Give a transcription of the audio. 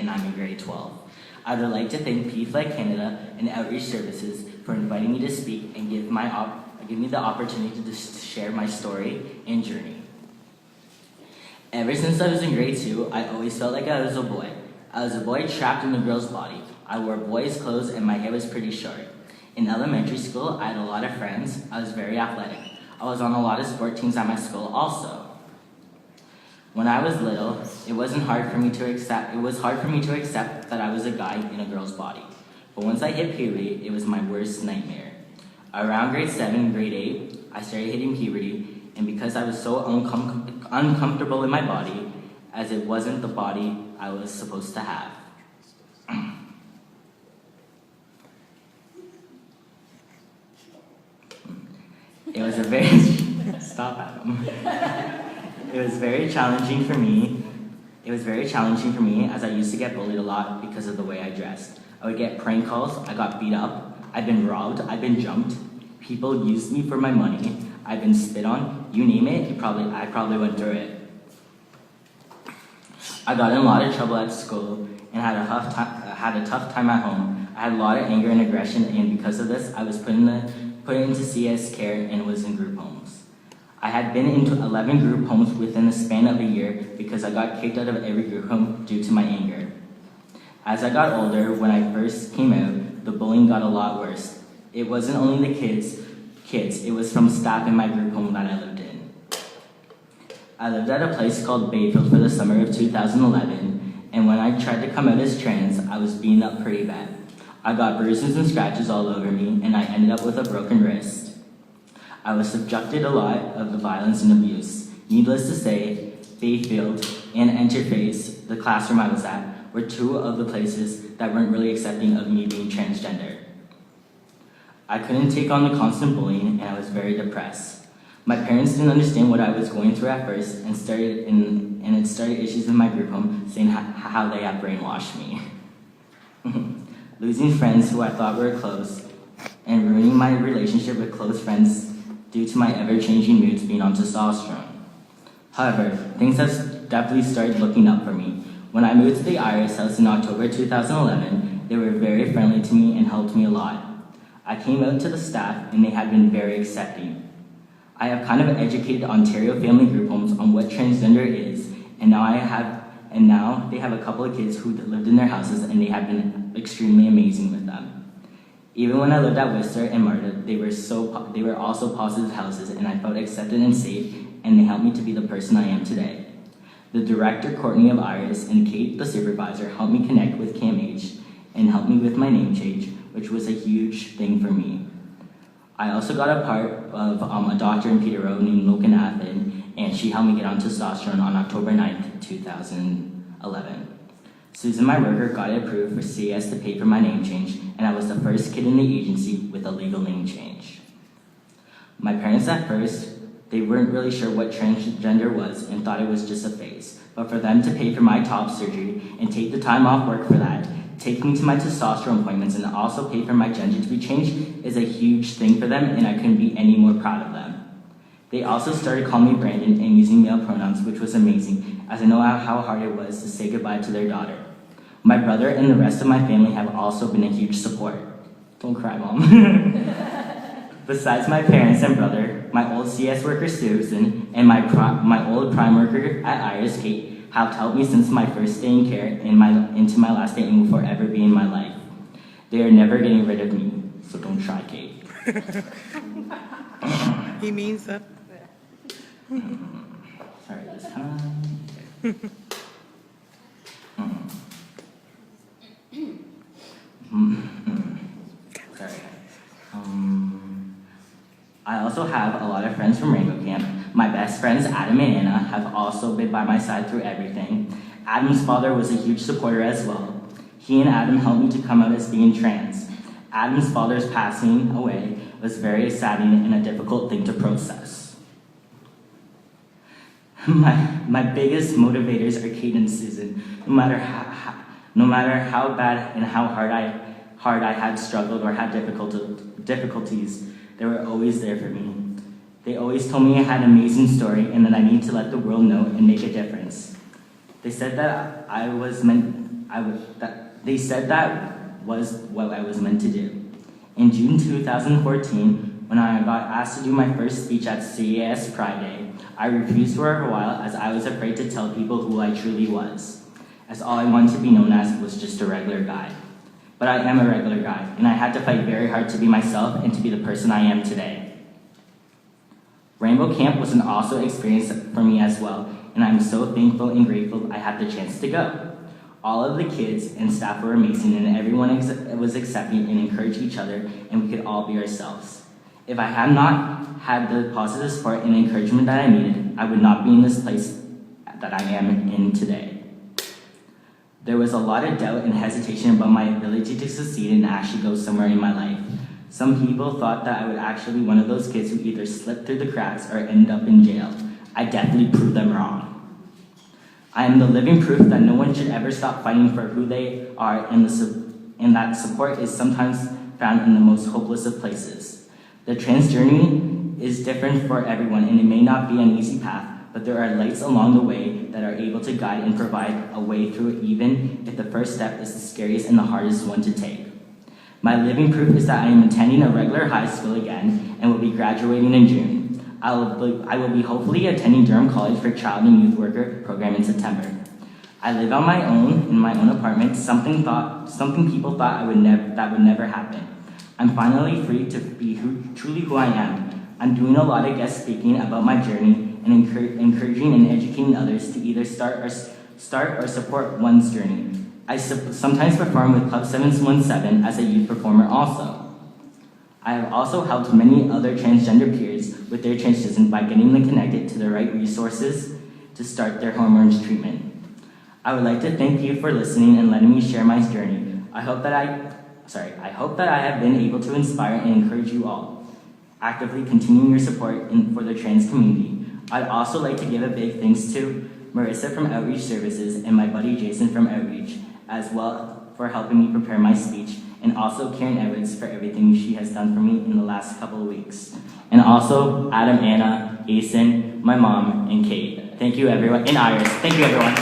and I'm in grade 12. I would like to thank PFLAG Canada and Outreach Services for inviting me to speak and give me the opportunity to share my story and journey. Ever since I was in grade 2, I always felt like I was a boy. I was a boy trapped in a girl's body. I wore boys' clothes and my hair was pretty short. In elementary school, I had a lot of friends. I was very athletic. I was on a lot of sport teams at my school also. When I was little, it was hard for me to accept that I was a guy in a girl's body. But once I hit puberty, it was my worst nightmare. Around grade 7, grade 8, I started hitting puberty, and because I was so uncomfortable in my body, as it wasn't the body I was supposed to have. It was a very stop Adam. It was very challenging for me. As I used to get bullied a lot because of the way I dressed. I would get prank calls, I got beat up, I've been robbed, I've been jumped. People used me for my money, I've been spit on, you name it, I probably went through it. I got in a lot of trouble at school and had a tough time at home. I had a lot of anger and aggression, and because of this, I was put into CS care and was in group homes. I had been into 11 group homes within the span of a year because I got kicked out of every group home due to my anger. As I got older, when I first came out, the bullying got a lot worse. It wasn't only the kids, it was from staff in my group home that I lived in. I lived at a place called Bayfield for the summer of 2011, and when I tried to come out as trans, I was beaten up pretty bad. I got bruises and scratches all over me, and I ended up with a broken wrist. I was subjected a lot of the violence and abuse. Needless to say, Bayfield and Interface, the classroom I was at, were two of the places that weren't really accepting of me being transgender. I couldn't take on the constant bullying, and I was very depressed. My parents didn't understand what I was going through at first, and it started issues in my group home, saying how they had brainwashed me. Losing friends who I thought were close, and ruining my relationship with close friends due to my ever-changing moods being on testosterone. However, things have definitely started looking up for me. When I moved to the Iris house in October 2011, they were very friendly to me and helped me a lot. I came out to the staff, and they have been very accepting. I have kind of educated Ontario family group homes on what transgender is, and now they have a couple of kids who lived in their houses, and they have been extremely amazing with them. Even when I lived at Worcester and Marta, they were also positive houses, and I felt accepted and safe, and they helped me to be the person I am today. The director, Courtney of Iris, and Kate, the supervisor, helped me connect with CAMH and helped me with my name change, which was a huge thing for me. I also got a part of a doctor in Peterborough named Logan Athen, and she helped me get on testosterone on October 9th, 2011. Susan, my worker, got it approved for CS to pay for my name change, and I was the first kid in the agency with a legal name change. My parents at first, they weren't really sure what transgender was and thought it was just a phase, but for them to pay for my top surgery and take the time off work for that, take me to my testosterone appointments, and also pay for my gender to be changed is a huge thing for them, and I couldn't be any more proud of them. They also started calling me Brandon and using male pronouns, which was amazing, as I know how hard it was to say goodbye to their daughter. My brother and the rest of my family have also been a huge support. Don't cry, Mom. Besides my parents and brother, my old CS worker Susan and my old prime worker at Iris, Kate, have helped me since my first day in care into my last day and will forever be in my life. They are never getting rid of me, so don't try, Kate. He means that. Sorry, this time. Sorry. I also have a lot of friends from Rainbow Camp. My best friends, Adam and Anna, have also been by my side through everything. Adam's father was a huge supporter as well. He and Adam helped me to come out as being trans. Adam's father's passing away was very saddening and a difficult thing to process. My biggest motivators are Kate and Susan. No matter how bad and how hard I had struggled or had difficulties, they were always there for me. They always told me I had an amazing story and that I need to let the world know and make a difference. They said that I was meant they said that was what I was meant to do. In June 2014, when I got asked to do my first speech at CAS Pride Day, I refused for a while as I was afraid to tell people who I truly was, as all I wanted to be known as was just a regular guy. But I am a regular guy, and I had to fight very hard to be myself and to be the person I am today. Rainbow Camp was an awesome experience for me as well, and I'm so thankful and grateful I had the chance to go. All of the kids and staff were amazing, and everyone was accepting and encouraged each other, and we could all be ourselves. If I had not had the positive support and encouragement that I needed, I would not be in this place that I am in today. There was a lot of doubt and hesitation about my ability to succeed and actually go somewhere in my life. Some people thought that I would actually be one of those kids who either slipped through the cracks or end up in jail. I definitely proved them wrong. I am the living proof that no one should ever stop fighting for who they are, and that support is sometimes found in the most hopeless of places. The trans journey is different for everyone, and it may not be an easy path, but there are lights along the way that are able to guide and provide a way through it, even if the first step is the scariest and the hardest one to take. My living proof is that I am attending a regular high school again and will be graduating in June. I will be hopefully attending Durham College for Child and Youth Worker program in September. I live on my own in my own apartment, something people thought that would never happen. I'm finally free to be truly who I am. I'm doing a lot of guest speaking about my journey and encouraging and educating others to either start or support one's journey. I sometimes perform with Club 717 as a youth performer also. I have also helped many other transgender peers with their transition by getting them connected to the right resources to start their hormones treatment. I would like to thank you for listening and letting me share my journey. I hope that I have been able to inspire and encourage you all. Actively continuing your support for the trans community. I'd also like to give a big thanks to Marissa from Outreach Services and my buddy Jason from Outreach, as well for helping me prepare my speech, and also Karen Edwards for everything she has done for me in the last couple of weeks. And also Adam, Anna, Asen, my mom, and Kate. Thank you everyone, and Iris. Thank you everyone.